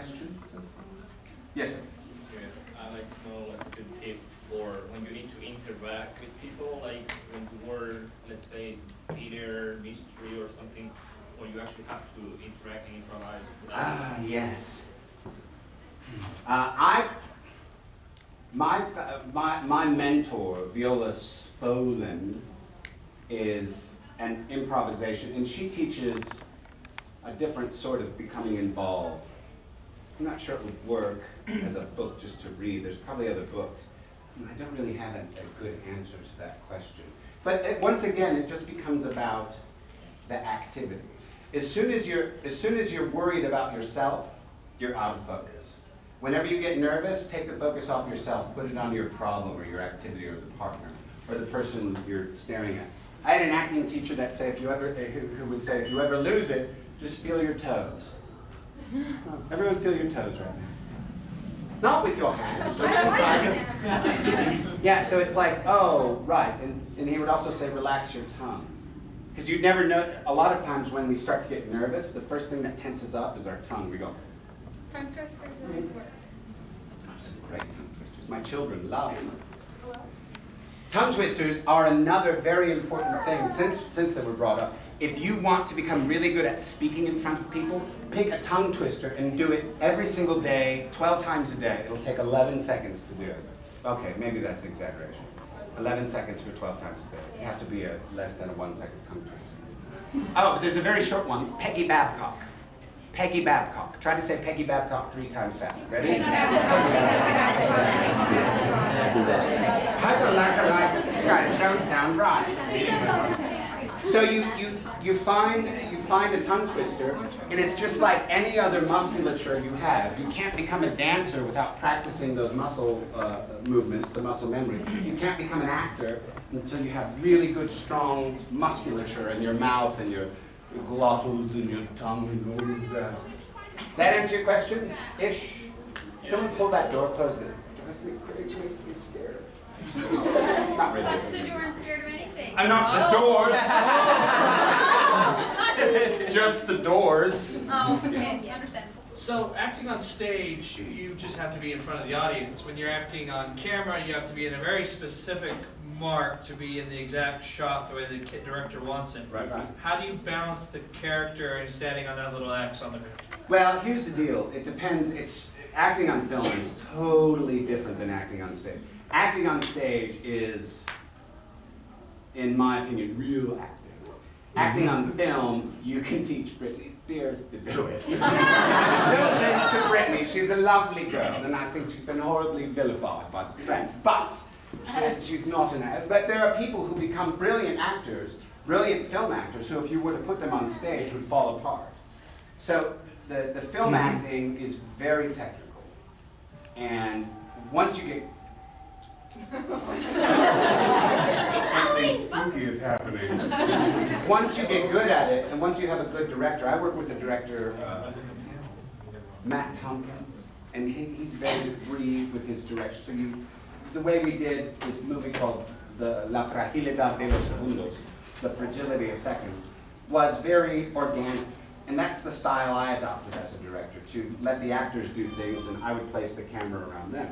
questions so far? Yes, sir. I'd like to know what's a good tip for when you need to interact with people, like when you were, let's say, theater, mystery, or something, where you actually have to interact and improvise. Yes. My mentor, Viola Spolin, is an improvisation, and she teaches a different sort of becoming involved. I'm not sure it would work as a book just to read. There's probably other books. I don't really have a good answer to that question. But once again, it just becomes about the activity. As soon as you're worried about yourself, you're out of focus. Whenever you get nervous, take the focus off yourself, put it on your problem or your activity or the partner or the person you're staring at. I had an acting teacher that say, who would say, if you ever lose it, just feel your toes. Everyone feel your toes right now. Not with your hands, just inside. Yeah, so it's like, oh, right. And he would also say, relax your tongue. Because you'd never know, a lot of times when we start to get nervous, the first thing that tenses up is our tongue. We go. Tongue twisters always work. Some great tongue twisters. My children love them. Tongue twisters are another very important thing since they were brought up. If you want to become really good at speaking in front of people, pick a tongue twister and do it every single day, 12 times a day. It'll take 11 seconds to do it. Okay, maybe that's exaggeration. 11 seconds for 12 times a day. You have to be less than a 1 second tongue twister. Oh, but there's a very short one, Peggy Babcock. Peggy Babcock. Try to say Peggy Babcock 3 times fast. Ready? Guys, don't sound right. So you find a tongue twister, and it's just like any other musculature you have. You can't become a dancer without practicing those muscle movements, the muscle memory. You can't become an actor until you have really good, strong musculature in your mouth and your glottals and your tongue and all of that. Does that answer your question? Ish? Someone pull that door, close it. It makes me scared. Not really. So you weren't scared of anything? I'm not the doors. Just the doors. Oh, okay. Yeah, understandable. So acting on stage, you just have to be in front of the audience. When you're acting on camera, you have to be in a very specific mark to be in the exact shot the way the director wants it. Right. How do you balance the character and standing on that little X on the ground? Well, here's the deal. It depends. Acting on film is totally different than acting on stage. Acting on stage is, in my opinion, real acting. Acting on film, you can teach Britney Spears to do it. No offense to Britney, she's a lovely girl, and I think she's been horribly vilified by the press. But she's not an actor. But there are people who become brilliant actors, brilliant film actors, who if you were to put them on stage would fall apart. So the film acting is very technical. And once you get something spooky is happening. Once you get good at it, and once you have a good director, I work with a director, Matt Tompkins, and he's very free with his direction. So the way we did this movie called La Fragilidad de los Segundos, The Fragility of Seconds, was very organic. And that's the style I adopted as a director, to let the actors do things and I would place the camera around them.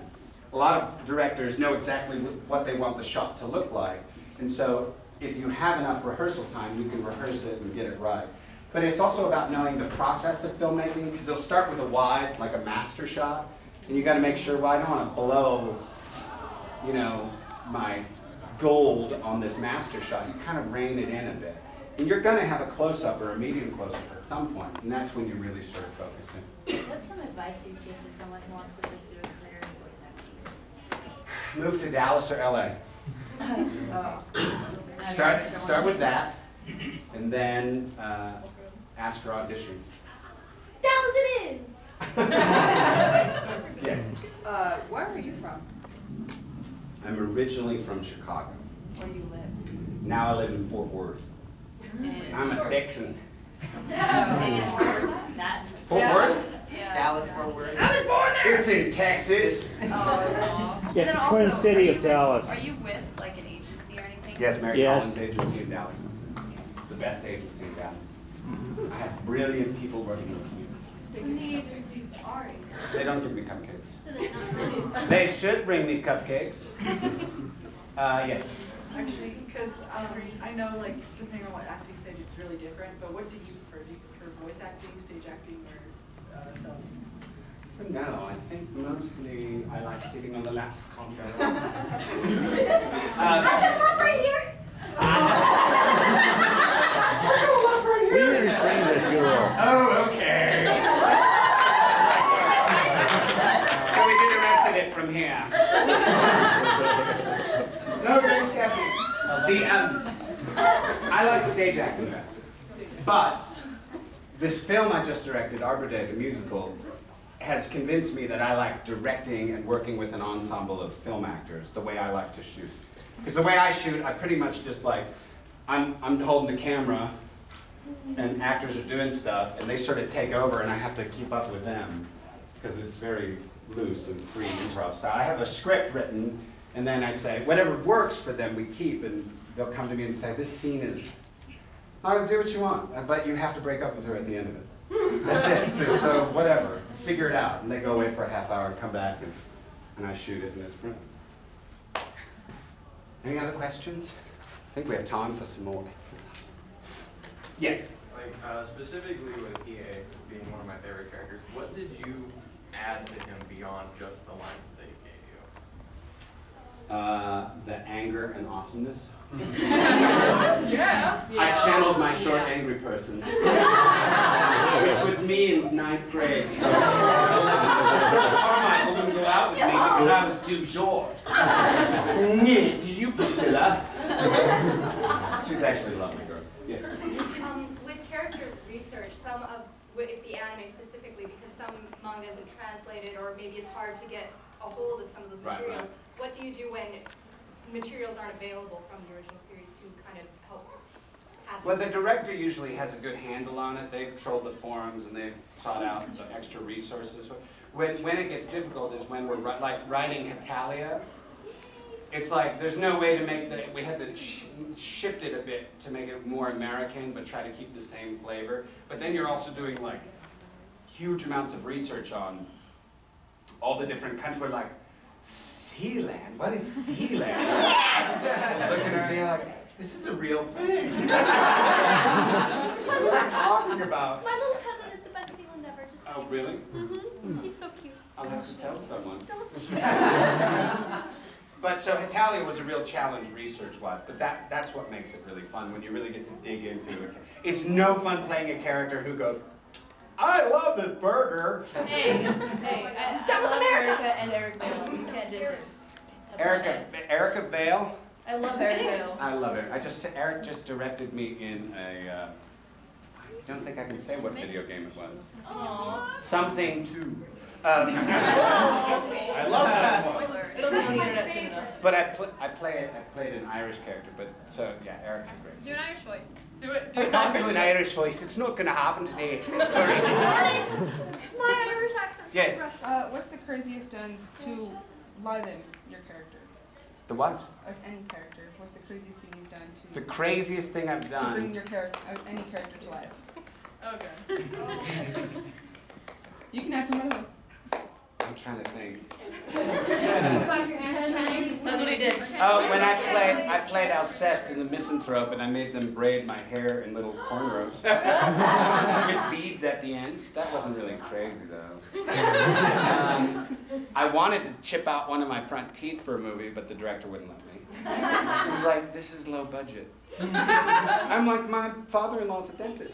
A lot of directors know exactly what they want the shot to look like, and so if you have enough rehearsal time, you can rehearse it and get it right. But it's also about knowing the process of filmmaking, because they'll start with a wide, like a master shot, and you got to make sure, well, I don't want to blow, my gold on this master shot. You kind of rein it in a bit. And you're going to have a close-up or a medium close-up at some point, and that's when you really start focusing. What's some advice you'd give to someone who wants to pursue a career in voice acting? Move to Dallas or LA. Start with that, and then ask for auditions. Dallas it is! Yes. Where are you from? I'm originally from Chicago. Where do you live? Now I live in Fort Worth. I'm a Texan. Fort Worth? Yeah. Dallas, Fort Worth. I was born there! It's in Texas. Yes, the Twin City of Dallas. Are you with like an agency or anything? Yes, Mary Yes. Collins Agency in Dallas. The best agency in Dallas. I have brilliant people working with me. When the agencies are able. They don't give me cupcakes. They should bring me cupcakes. Yes. Actually, because I know, like, depending on what acting stage, it's really different. But what do you prefer? Do you prefer voice acting, stage acting, or film? No, I think mostly I like sitting on the laps of Congo. Right here. We need to restrain this girl. Oh, okay. So we do the rest of it from here. No, great Stephanie. I like stage acting best. But this film I just directed, Arbor Day, the musical, has convinced me that I like directing and working with an ensemble of film actors the way I like to shoot. Because the way I shoot, I pretty much just like, I'm holding the camera and actors are doing stuff and they sort of take over and I have to keep up with them because it's very loose and free improv style. I have a script written and then I say, whatever works for them we keep, and they'll come to me and say, this scene is, I'll do what you want, but you have to break up with her at the end of it. That's it, so whatever, figure it out. And they go away for a half hour, come back, and I shoot it, and it's brilliant. Any other questions? I think we have time for some more. Yes? Like, specifically with Hiei being one of my favorite characters, what did you add to him beyond just the lines that he gave you? The anger and awesomeness. Yeah. I channeled my short, angry person, which was me in 9th grade. So Carmichael wouldn't go out with me because I was too short. Do you, Priscilla? She's actually a lovely girl. Yes. With character research, with the anime specifically, because some manga isn't translated, or maybe it's hard to get a hold of some of those materials. Right. What do you do when materials aren't available from the original series to kind of help add? Well, the director usually has a good handle on it. They've trolled the forums and they've sought out the extra resources. When it gets difficult is when we're like writing Hetalia. It's like there's no way to make we had to shift it a bit to make it more American, but try to keep the same flavor. But then you're also doing like huge amounts of research on all the different countries. We're like, Sealand? What is Sealand? Looking at her, you're like, this is a real thing. What are you talking about? My little cousin is the best Sealand ever. Just Oh, really? Mm-hmm. She's so cute. I'll have to tell someone. But so Hetalia was a real challenge research-wise, but that's what makes it really fun, when you really get to dig into it. It's no fun playing a character who goes, I love this burger. Hey, I love Erica and Eric Vale. You can't diss it. Erica Vale? I love Eric Vale. I love it. Eric just directed me in a, I don't think I can say what video game it was. Aww. Something 2. I love that one. It'll be on the internet soon enough. But I played an Irish character, but so yeah, Eric's a great. Do an Irish voice. Do it. I can't do an Irish voice. It's not going to happen today. Sorry. My Irish accent. Yes. What's the craziest done to liven your character? The what? Of any character. What's the craziest thing you've done to? The craziest thing I've To bring done. your character, any character to life. Okay. You can answer my own. I'm trying to think. That's what he did. Oh, when I played Alceste in The Misanthrope, and I made them braid my hair in little cornrows with beads at the end. That wasn't really crazy though. I wanted to chip out one of my front teeth for a movie, but the director wouldn't let me. He was like, "This is low budget." I'm like, my father-in-law's a dentist.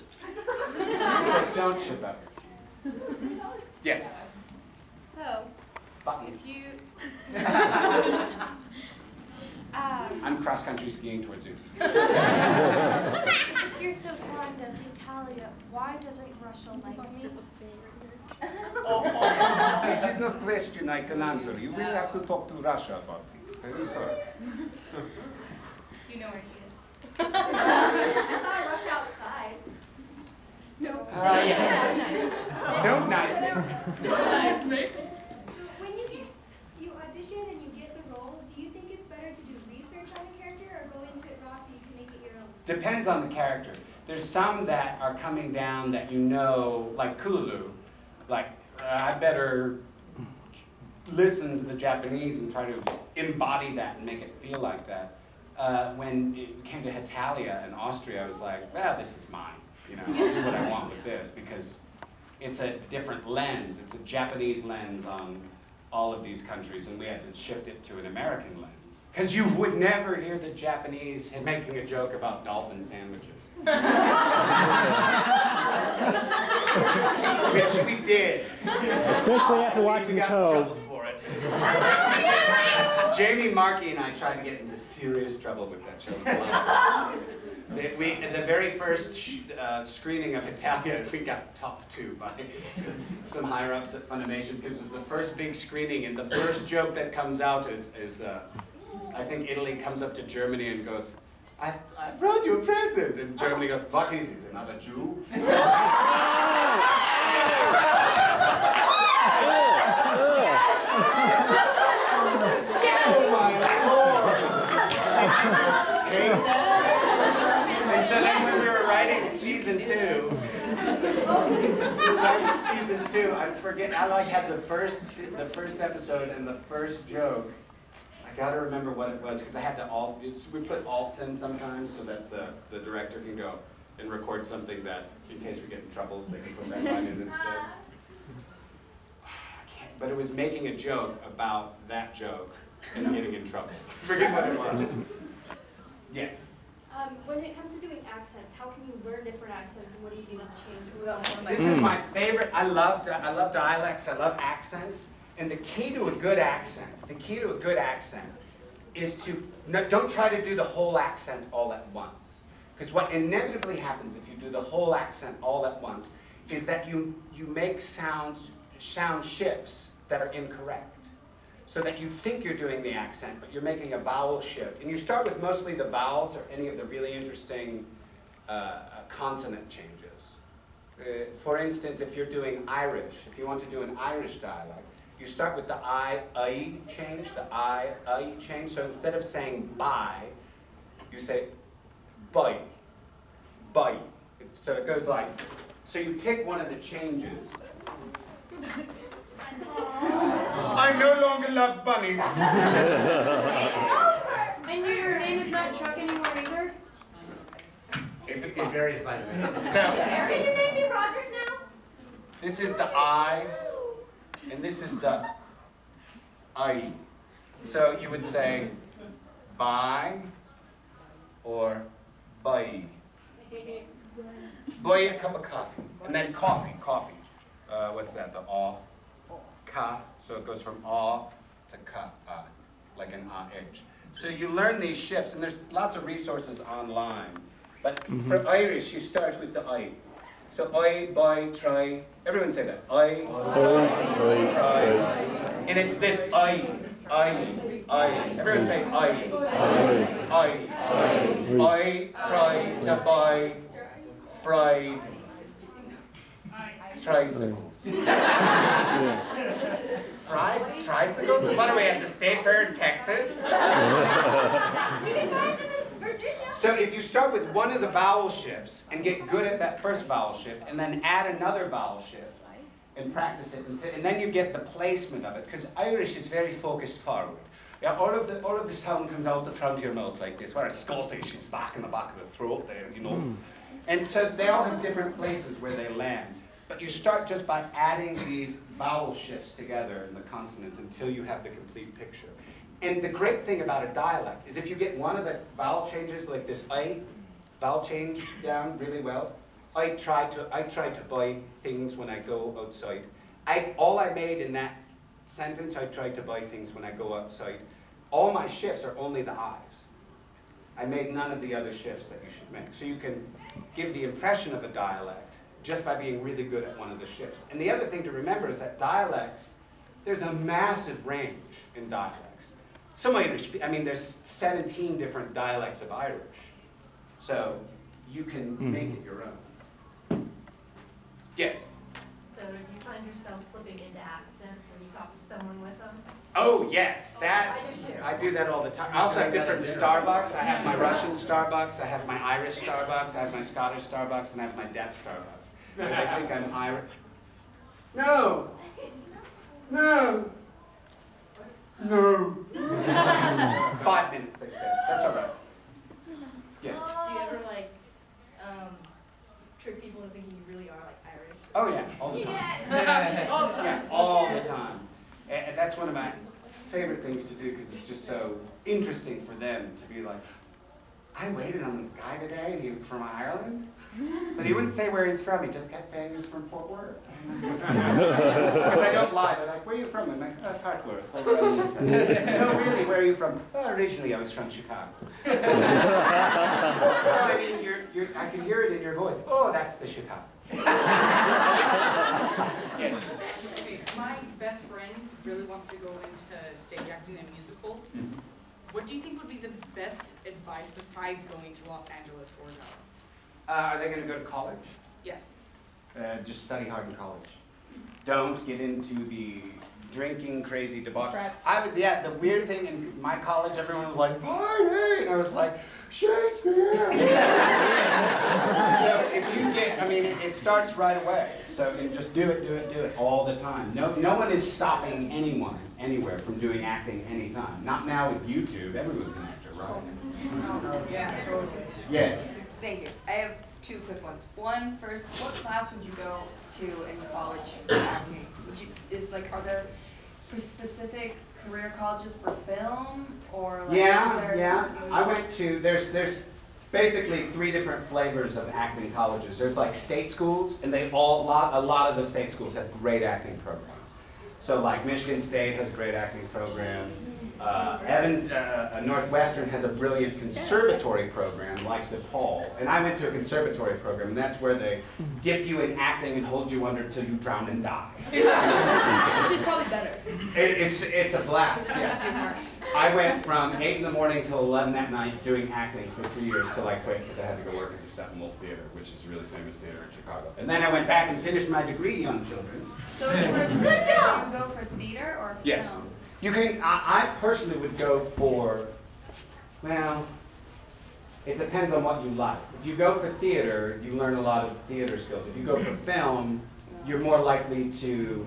He's like, "Don't chip out his teeth." Yes. So, Buttons. if you... I'm cross-country skiing towards you. If you're so fond of Italia, why doesn't Russia like me? This is no question I can answer. You will have to talk to Russia about this. I'm sorry. You know where he is. I saw Russia outside. No. Yes. Don't knife me. When you audition and you get the role, do you think it's better to do research on the character or go into it raw so you can make it your own? Depends on the character. There's some that are coming down that you know, like Kululu. like, I better listen to the Japanese and try to embody that and make it feel like that. When it came to Italia and Austria, I was like, well, this is mine. You know, I'll do what I want with this because it's a different lens. It's a Japanese lens on all of these countries, and we had to shift it to an American lens. Because you would never hear the Japanese making a joke about dolphin sandwiches. Which we did. Especially after watching We got in Cove. trouble for it. Jamie Markey and I tried to get into serious trouble with that show. The very first screening of Italia, we got talked to by some higher-ups at Funimation because it's the first big screening, and the first joke that comes out is I think Italy comes up to Germany and goes, I brought you a present. And Germany goes, what is it, another Jew? Oh my Lord! Did you just say that? And so then when we were writing season 2, I forget, I like had the first episode and the first joke. I gotta remember what it was because I had to we put alts in sometimes so that the director can go and record something that, in case we get in trouble, they can put that line in instead. But it was making a joke about that joke and getting in trouble. Forget what it was. Yes. When it comes to doing accents, how can you learn different accents and what do you do to change? This is my favorite. I love dialects. I love accents. And the key to a good accent, is to don't try to do the whole accent all at once. Because what inevitably happens if you do the whole accent all at once is that you make sound shifts that are incorrect. So that you think you're doing the accent, but you're making a vowel shift. And you start with mostly the vowels or any of the really interesting consonant changes. For instance, if you're doing Irish, if you want to do an Irish dialect, you start with the I change, the I change. So instead of saying buy, you say buy. So it goes like, so you pick one of the changes. I no longer love bunnies. And your name is not Chuck anymore either? It varies by the way. So, Can your name be Roderick now? this is the I, and this is the I. So you would say buy or buy. Buy a cup of coffee. And then coffee. What's that? The aw. Ka. So it goes from aw to ka, like an ah-h. So you learn these shifts, and there's lots of resources online. But for Irish, you start with the I. So I, buy, try. Everyone say that. I, try. And it's this I. Everyone say I. I try to buy fried tricycles. Fried tricycles? What are we at the State Fair in Texas? So if you start with one of the vowel shifts and get good at that first vowel shift and then add another vowel shift and practice it, and then you get the placement of it, because Irish is very focused forward. Yeah, all of the sound comes out the front of your mouth like this, whereas Scottish is back in the back of the throat there, you know. And so they all have different places where they land. But you start just by adding these vowel shifts together in the consonants until you have the complete picture. And the great thing about a dialect is if you get one of the vowel changes, like this I vowel change down really well. I try to buy things when I go outside. All I made in that sentence, I tried to buy things when I go outside. All my shifts are only the I's. I made none of the other shifts that you should make. So you can give the impression of a dialect just by being really good at one of the shifts. And the other thing to remember is that dialects, there's a massive range in dialects. Some Irish, there's 17 different dialects of Irish. So you can make it your own. Yes? So do you find yourself slipping into accents when you talk to someone with them? Oh, yes. I do too. I do that all the time. I also have different Starbucks. I have my Russian Starbucks, I have my Irish Starbucks, I have my Scottish Starbucks, and I have my deaf Starbucks. I think I'm Irish. No. No. No. 5 minutes, they said. That's all right. Yes. Do you ever like trick people into thinking you really are like Irish? Oh yeah, all the time. Yeah, all the time. And that's one of my favorite things to do because it's just so interesting for them to be like, I waited on a guy today and he was from Ireland, but he wouldn't say where he's from. He just kept saying he was from Fort Worth. Because I don't lie. They're like, where are you from? I'm like, oh, Fort Worth. Over on the east side. No, really, where are you from? Oh, originally I was from Chicago. Well, I mean, I can hear it in your voice. Oh, that's the Chicago. Yes. Okay, my best friend really wants to go into stage acting and musicals. What do you think would be the best advice besides going to Los Angeles or Dallas? Are they going to go to college? Yes. Just study hard in college. Don't get into the drinking, crazy debauchery. Yeah, the weird thing in my college, everyone was like, party! And I was like, Shakespeare! So if you get, I mean, it starts right away. So just do it all the time. No one is stopping anyone, anywhere, from doing acting anytime. Not now with YouTube. Everyone's an actor, right? Yeah, totally. Yes. Thank you. I have 2 quick ones. One, first, what class would you go to in college for acting? Are there specific career colleges for film, or like? Yeah. I went to, there's basically 3 different flavors of acting colleges. There's like state schools, and a lot of the state schools have great acting programs. So like Michigan State has a great acting program. Northwestern has a brilliant conservatory program like DePaul. And I went to a conservatory program, and that's where they dip you in acting and hold you under till you drown and die. Which is probably better. It's a blast. Yeah. I went from 8 in the morning till 11 at night doing acting for 3 years till I quit because I had to go work at the Steppenwolf Theater, which is a really famous theater in Chicago. And then I went back and finished my degree, young children. So it's like, good job! You go for theater or film? Yes. You can, I personally would go for, well, it depends on what you like. If you go for theater, you learn a lot of theater skills. If you go for film, you're more likely to,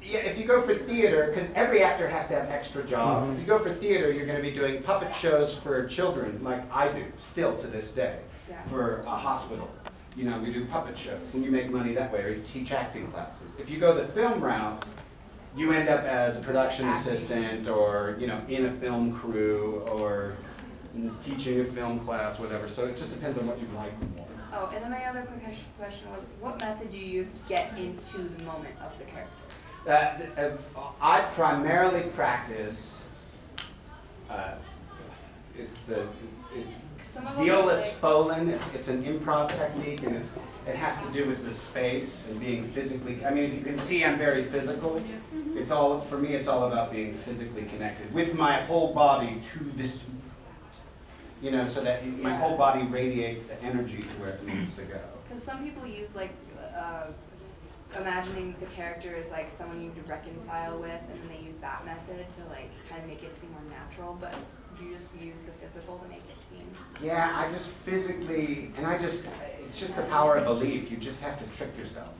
if you go for theater, because every actor has to have extra jobs. If you go for theater, you're going to be doing puppet shows for children, like I do, still to this day, for a hospital. You know, we do puppet shows, and you make money that way, or you teach acting classes. If you go the film route, you end up as a production assistant, or in a film crew, or teaching a film class, whatever. So it just depends on what you like more. Oh, and then my other quick question was, what method do you use to get into the moment of the character? I primarily practice. It's the dialects. It's an improv technique, and it has to do with the space and being physically. I mean, if you can see, I'm very physical. It's all, for me, it's all about being physically connected with my whole body to this, so that my whole body radiates the energy to where it needs to go. Because some people use imagining the character as like someone you need to reconcile with, and then they use that method to kind of make it seem more natural. But do you just use the physical to make it seem? Yeah, I just physically, and it's just the power of belief. You just have to trick yourself.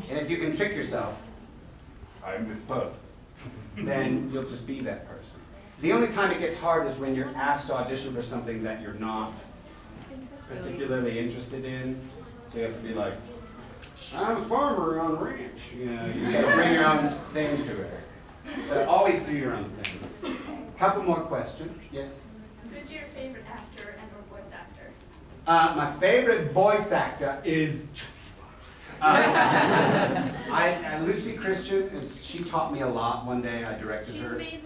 And if you can trick yourself, I'm this person, then you'll just be that person. The only time it gets hard is when you're asked to audition for something that you're not particularly interested in. So you have to be like, I'm a farmer on a ranch. You gotta bring your own thing to it. So always do your own thing. Couple more questions. Yes? Who's your favorite actor and or voice actor? My favorite voice actor is Lucy Christian. She taught me a lot. One day I directed her. She's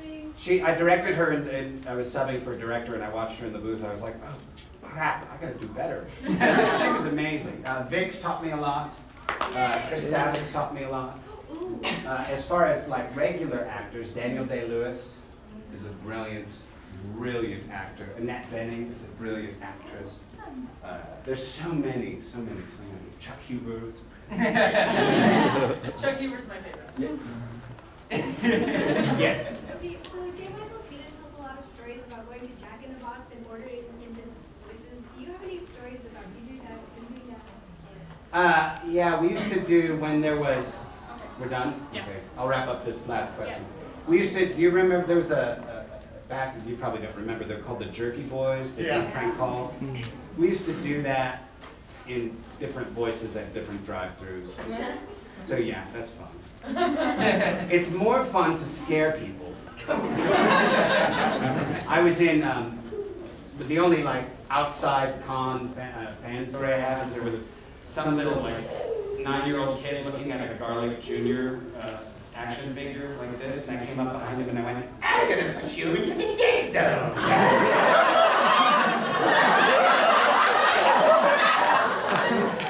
amazing. I directed her, and I was subbing for a director, and I watched her in the booth, and I was like, oh, crap, I gotta do better. She was amazing. Vic's taught me a lot. Chris Savage taught me a lot. As far as regular actors, Daniel Day-Lewis is a brilliant, brilliant actor. Annette Bening is a brilliant actress. There's so many. Chuck Huber. Chuck Huber's my favorite. Yes. Okay, so J. Michael Tatum tells a lot of stories about going to Jack in the Box and ordering in his voices. Do you have any stories about you doing that? Yeah, we used to do when there was, we're done? Yeah. Okay, I'll wrap up this last question. We used to, do you remember, there was back, you probably don't remember, they're called the Jerky Boys, the Yeah. prank call. We used to do that in different voices at different drive-thrus. So yeah, that's fun. It's more fun to scare people. I was in, but the only like outside con fan story I have is there was some little like 9-year-old kid looking at a Garlic Jr. Action figure like this, and I came up behind him and I went, I'm gonna push you into the gay zone.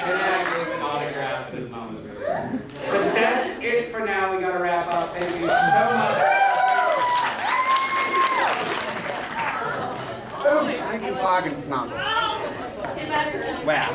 And then I gave an autograph and his mom was really good. But that's it for now. We gotta wrap up. Thank you so much. I can talk and it's not good. Wow.